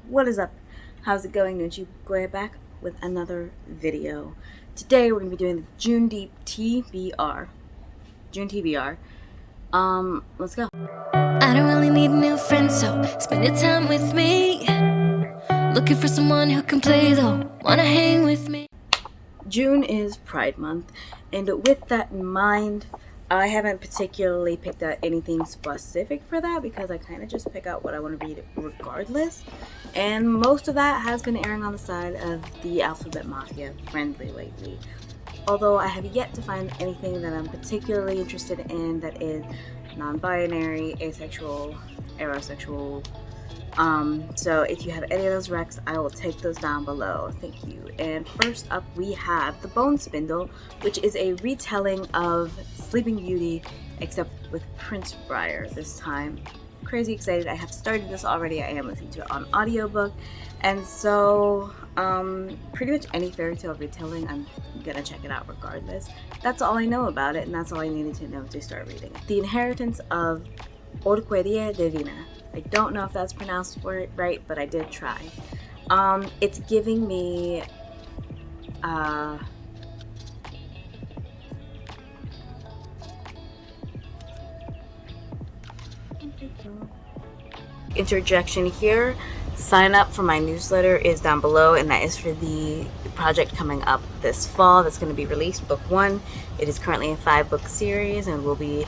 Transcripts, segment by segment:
What is up? How's it going? Nunchi Goya back with another video. Today we're going to be doing the June TBR. June TBR. Let's go. I don't really need new friends, so spend your time with me. Looking for someone who can play though, wanna hang with me. June is Pride Month, and with that in mind, I haven't particularly picked out anything specific for that because I kind of just pick out what I want to read regardless. And most of that has been erring on the side of the Alphabet Mafia friendly lately. Although I have yet to find anything that I'm particularly interested in that is non-binary, asexual, aerosexual. So if you have any of those recs, I will take those down below. Thank you. And first up we have the Bone Spindle, which is a retelling of Sleeping Beauty, except with Prince Briar this time. Crazy excited. I have started this already. I am listening to it on audiobook. And so pretty much any fairy tale retelling, I'm gonna check it out regardless. That's all I know about it, and that's all I needed to know to start reading. The Inheritance of Orquídea Divina. I don't know if that's pronounced right, but I did try. It's giving me interjection here. Sign up for my newsletter is down below, and that is for the project coming up this fall that's going to be released, book 1. It is currently a 5-book series and will be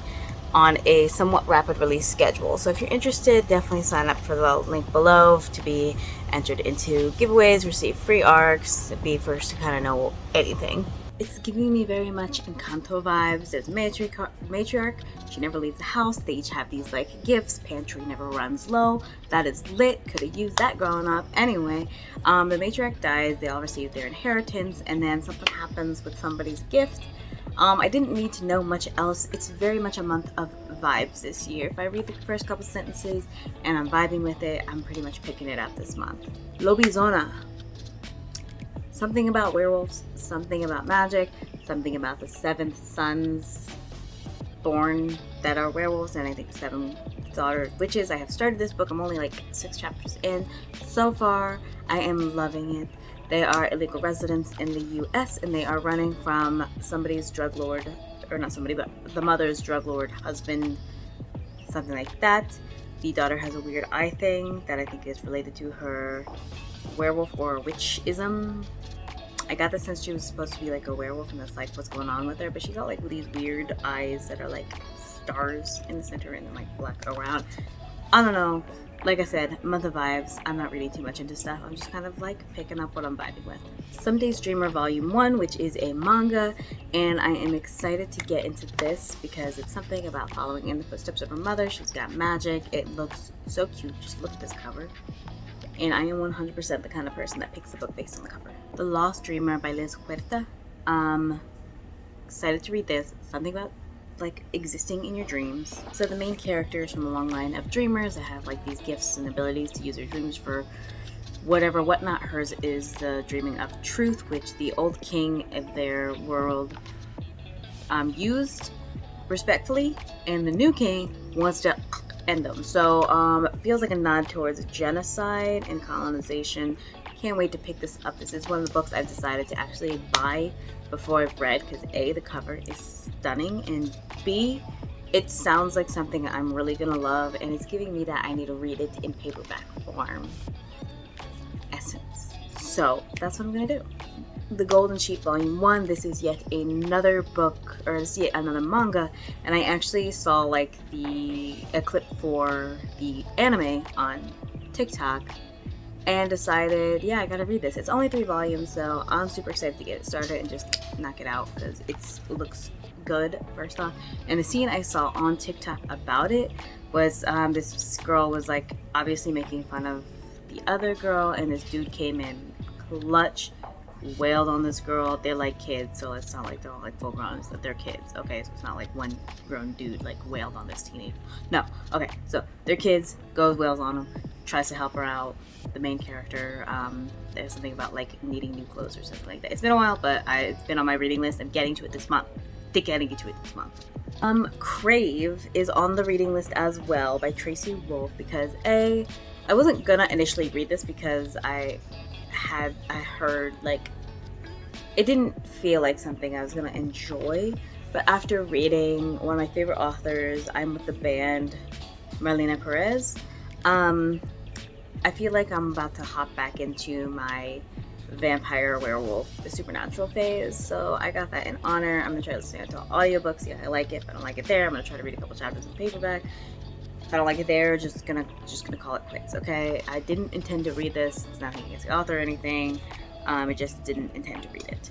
on a somewhat rapid release schedule. So if you're interested, definitely sign up for the link below to be entered into giveaways, receive free arcs, be first to kind of know anything. It's giving me very much Encanto vibes. There's a matriarch. She never leaves the house. They each have these like gifts. Pantry never runs low. That is lit. Could have used that growing up. Anyway, the matriarch dies. They all receive their inheritance, and then something happens with somebody's gift. I didn't need to know much else. It's very much a month of vibes this year. If I read the first couple sentences and I'm vibing with it, I'm pretty much picking it up this month. Lobizona. Something about werewolves, something about magic, something about the 7 sons born that are werewolves, and I think 7 daughters witches. I have started this book. I'm only like 6 chapters in. So far, I am loving it. They are illegal residents in the US, and they are running from somebody's drug lord, or not somebody, but the mother's drug lord husband, something like that. The daughter has a weird eye thing that I think is related to her werewolf or witchism. I got the sense she was supposed to be like a werewolf, and that's like what's going on with her, but she's got like these weird eyes that are like stars in the center and then like black around. I don't know. Like I said, month of vibes. I'm not reading too much into stuff. I'm just kind of like picking up what I'm vibing with. Some Days Dreamer Volume 1, which is a manga, and I am excited to get into this because it's something about following in the footsteps of her mother. She's got magic. It looks so cute. Just look at this cover. And I am 100% the kind of person that picks a book based on the cover. The Lost Dreamer by Liz Huerta. Excited to read this. Something about like existing in your dreams. So the main character is from a long line of dreamers that have like these gifts and abilities to use their dreams for whatnot. Hers is the dreaming of truth, which the old king of their world used respectfully, and the new king wants to end them. So it feels like a nod towards genocide and colonization. Can't wait to pick this up. This is one of the books I've decided to actually buy before I've read, because A, the cover is stunning, and B, it sounds like something I'm really gonna love, and it's giving me that I need to read it in paperback form essence. So that's what I'm gonna do. The Golden Sheep Volume 1, this is yet another book, or this is yet another manga, and I actually saw like a clip for the anime on TikTok and decided, yeah, I gotta read this. It's only 3 volumes, so I'm super excited to get it started and just knock it out because it looks good, first off. And the scene I saw on TikTok about it was this girl was like obviously making fun of the other girl, and this dude came in clutch, wailed on this girl. They're like kids, so it's not like they're all like full grown, it's that they're kids. Okay, so it's not like one grown dude like wailed on this teenager. No, okay, so they're kids, goes wails on them, tries to help her out. The main character, there's something about like needing new clothes or something like that. It's been a while, but it's been on my reading list. I'm getting to it this month. getting into it this month. Crave is on the reading list as well by Tracy Wolf because I wasn't gonna initially read this because I heard like it didn't feel like something I was gonna enjoy, but after reading one of my favorite authors, I'm with the band, Marlena Perez, I feel like I'm about to hop back into my vampire, werewolf, the supernatural phase. So I got that in honor. I'm gonna try listening to an audiobook, see how I like it. If I don't like it there, I'm gonna try to read a couple chapters in paperback. If I don't like it there, just gonna call it quits. Okay, I didn't intend to read this. It's nothing against the author or anything. I just didn't intend to read it.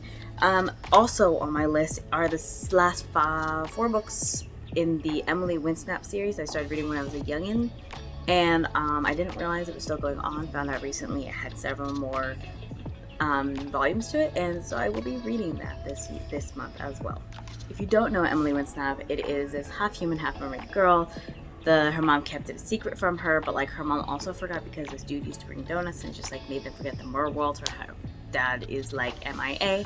Also on my list are the last 4 books in the Emily Winsnap series I started reading when I was a youngin', and I didn't realize it was still going on. Found out recently it had several more volumes to it, and so I will be reading that this month as well. If you don't know Emily Winsnap, it is this half human, half mermaid girl. Her mom kept it a secret from her, but like her mom also forgot because this dude used to bring donuts and just like made them forget the mer world. Her dad is like MIA.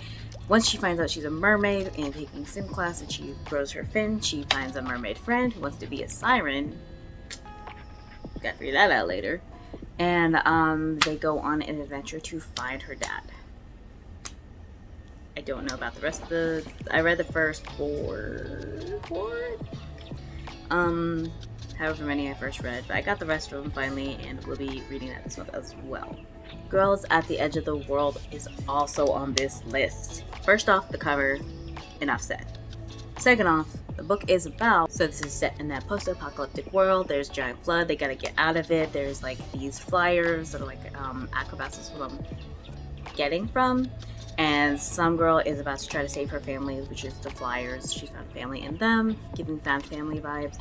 Once she finds out she's a mermaid and taking sim class and she grows her fin, she finds a mermaid friend who wants to be a siren. Gotta figure that out later. And they go on an adventure to find her dad. I don't know about the rest of I read the first 4, however many I first read, but I got the rest of them finally, and we'll be reading that this month as well. Girls at the Edge of the World is also on this list. First off, the cover, enough said. Second off, the book is about, so this is set in that post-apocalyptic world. There's a giant flood, they gotta get out of it. There's like these flyers that are like acrobats is what I'm getting from, and some girl is about to try to save her family, which is the flyers. She's found family in them, giving found family vibes,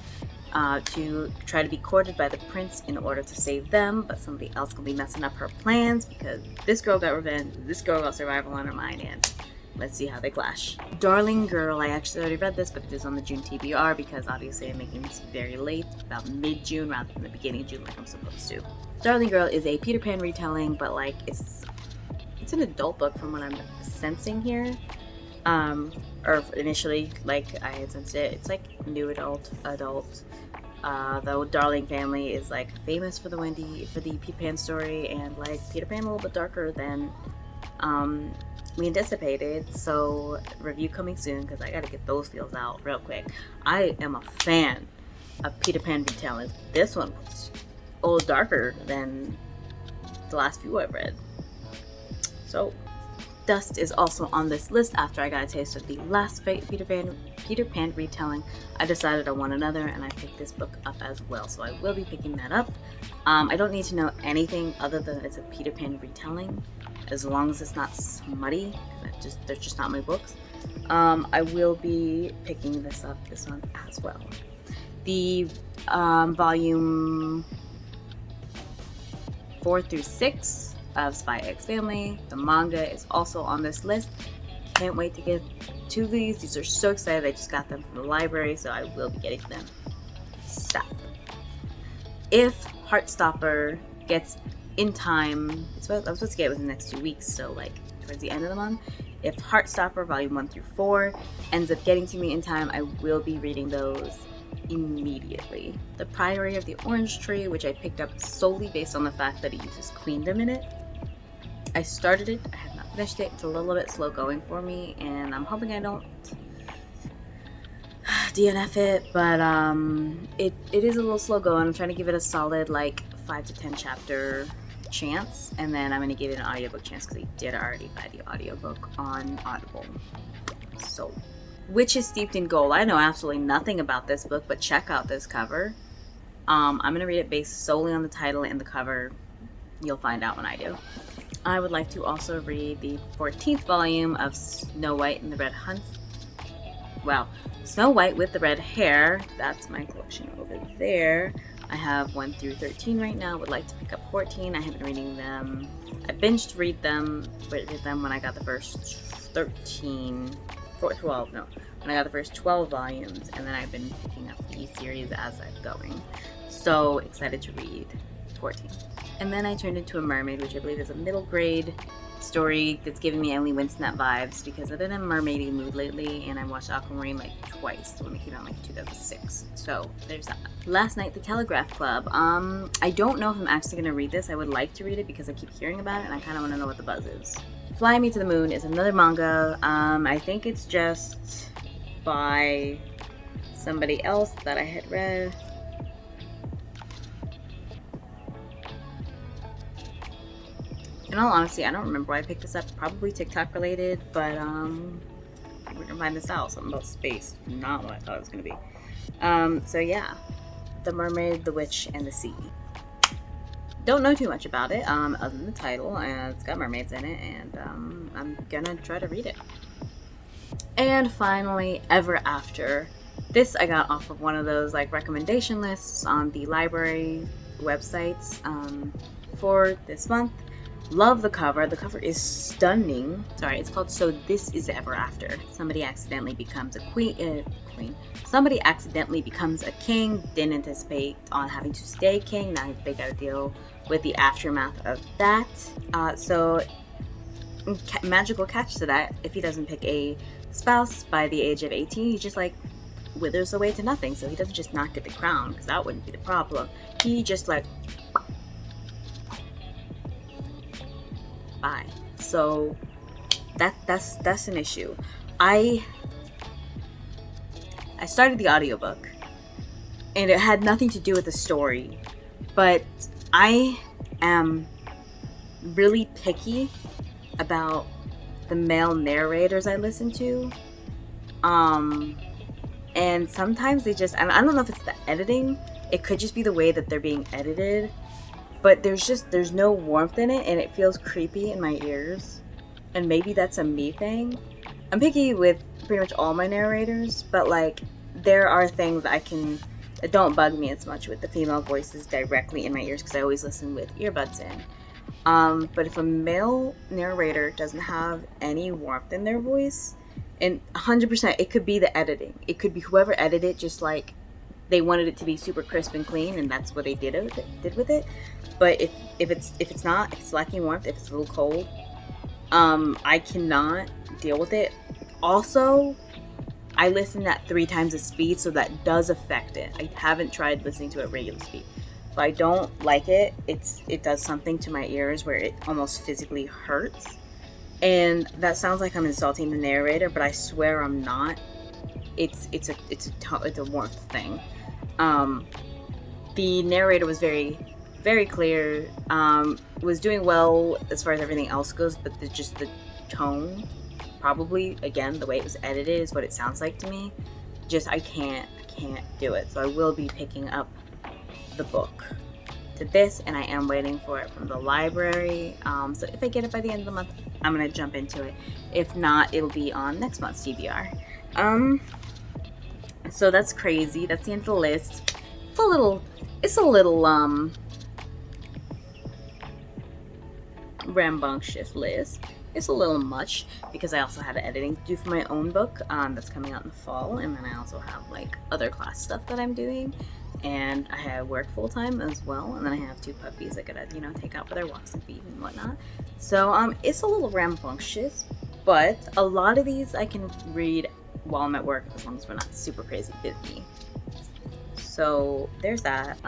to try to be courted by the prince in order to save them, but somebody else gonna be messing up her plans because this girl got revenge, this girl got survival on her mind, and let's see how they clash. Darling Girl, I actually already read this, but it is on the June TBR because obviously I'm making this very late, about mid-June rather than the beginning of June like I'm supposed to. Darling Girl is a Peter Pan retelling, but like it's an adult book from what I'm sensing here. Or initially, like I had sensed it. It's like new adult. The Darling family is like famous for the Peter Pan story, and like Peter Pan a little bit darker than we anticipated. So review coming soon because I gotta get those feels out real quick. I am a fan of Peter Pan retellings. This one was a little darker than the last few I've read. So Dust is also on this list. After I got a taste of the last Peter Pan retelling, I decided I want another, and I picked this book up as well. So I will be picking that up. I don't need to know anything other than it's a Peter Pan retelling, as long as it's not smutty. They're just not my books. I will be picking this up this month as well. The volume 4 through 6 of Spy X Family, the manga, is also on this list. Can't wait to get to these. These are so excited. I just got them from the library, so I will be getting them. Stop. If Heartstopper gets in time, I'm supposed to get it within the next 2 weeks, so like towards the end of the month. If Heartstopper volume 1 through 4 ends up getting to me in time, I will be reading those immediately. The Priory of the Orange Tree, which I picked up solely based on the fact that it uses queendom in it. I started it, I have not finished it. It's a little bit slow going for me, and I'm hoping I don't DNF it, but it is a little slow going. I'm trying to give it a solid like 5 to 10 chapter chance, and then I'm going to give it an audiobook chance because I did already buy the audiobook on Audible. So, Witch is Steeped in Gold. I know absolutely nothing about this book, but check out this cover. I'm going to read it based solely on the title and the cover. You'll find out when I do. I would like to also read the 14th volume of Snow White and the Red Hunt. Wow, Snow White with the Red Hair. That's my collection over there. I have 1 through 13 right now. Would like to pick up 14. I have been reading them. I binged read them when I got the first 12, no. When I got the first 12 volumes, and then I've been picking up the series as I'm going. So excited to read 14. And then I turned into a mermaid, which I believe is a middle grade story that's giving me only Winsnap vibes because I've been in a mermaidy mood lately, and I watched Aquamarine like twice when it came out in like 2006. So there's that. Last Night, The Telegraph Club. I don't know if I'm actually gonna read this. I would like to read it because I keep hearing about it and I kind of want to know what the buzz is. Fly Me to the Moon is another manga. I think it's just by somebody else that I had read. In all honesty, I don't remember why I picked this up. Probably TikTok related, but we're gonna find this out. Something about space. Not what I thought it was gonna be. So yeah, The Mermaid, the Witch, and the Sea. Don't know too much about it, other than the title, and it's got mermaids in it, and I'm gonna try to read it. And finally, Ever After. This I got off of one of those like recommendation lists on the library websites for this month. Love the cover. The cover is stunning. Sorry, it's called So This Is Ever After. Somebody accidentally becomes a queen. Somebody accidentally becomes a king. Didn't anticipate on having to stay king. Now they gotta deal with the aftermath of that. So magical catch to that: if he doesn't pick a spouse by the age of 18, he just like withers away to nothing. So he doesn't just not get the crown, because that wouldn't be the problem. He just like bye. So that's an issue. I started the audiobook and it had nothing to do with the story, but I am really picky about the male narrators I listen to. And sometimes they just, and I don't know if it's the editing, it could just be the way that they're being edited, but there's no warmth in it and it feels creepy in my ears. And maybe that's a me thing. I'm picky with pretty much all my narrators, but like there are things that don't bug me as much with the female voices directly in my ears, because I always listen with earbuds in. But if a male narrator doesn't have any warmth in their voice, and 100% it could be the editing. It could be whoever edited it, just like they wanted it to be super crisp and clean, and that's what they did with it. But if it's not, if it's lacking warmth, if it's a little cold, I cannot deal with it. Also, I listen at 3 times the speed, so that does affect it. I haven't tried listening to it at regular speed, but I don't like it. It does something to my ears where it almost physically hurts. And that sounds like I'm insulting the narrator, but I swear I'm not. It's a warmth thing. The narrator was very, very clear. Was doing well as far as everything else goes, but just the tone, probably again the way it was edited, is what it sounds like to me. Just I can't do it. So I will be picking up the book to this, and I am waiting for it from the library. So if I get it by the end of the month, I'm gonna jump into it. If not, it'll be on next month's TBR. So that's crazy. That's the end of the list. It's a little rambunctious list. It's a little much because I also have editing to do for my own book that's coming out in the fall, and then I also have like other class stuff that I'm doing, and I have work full time as well, and then I have 2 puppies I gotta take out for their walks and feed and whatnot. So it's a little rambunctious, but a lot of these I can read while I'm at work as long as we're not super crazy busy. So there's that.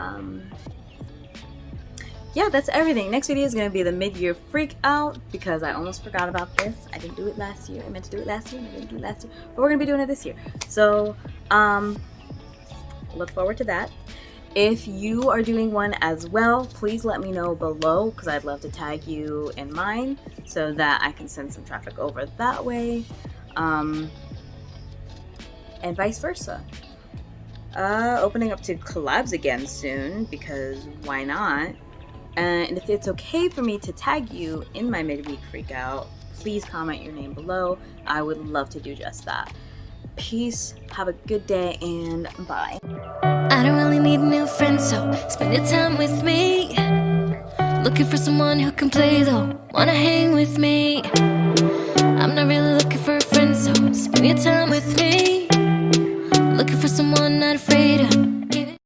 Yeah, that's everything. Next video is going to be the mid-year freak out, because I almost forgot about this. I didn't do it last year. I meant to do it last year and I didn't do it last year, but we're going to be doing it this year. So look forward to that. If you are doing one as well, please let me know below, because I'd love to tag you in mine so that I can send some traffic over that way, and vice versa. Opening up to collabs again soon, because why not? And if it's okay for me to tag you in my midweek freakout, please comment your name below. I would love to do just that. Peace, have a good day, and bye. I don't really need a new friend, so spend your time with me. Looking for someone who can play though, wanna hang with me. I'm not really looking for a friend, so spend your time with me. Looking for someone not afraid of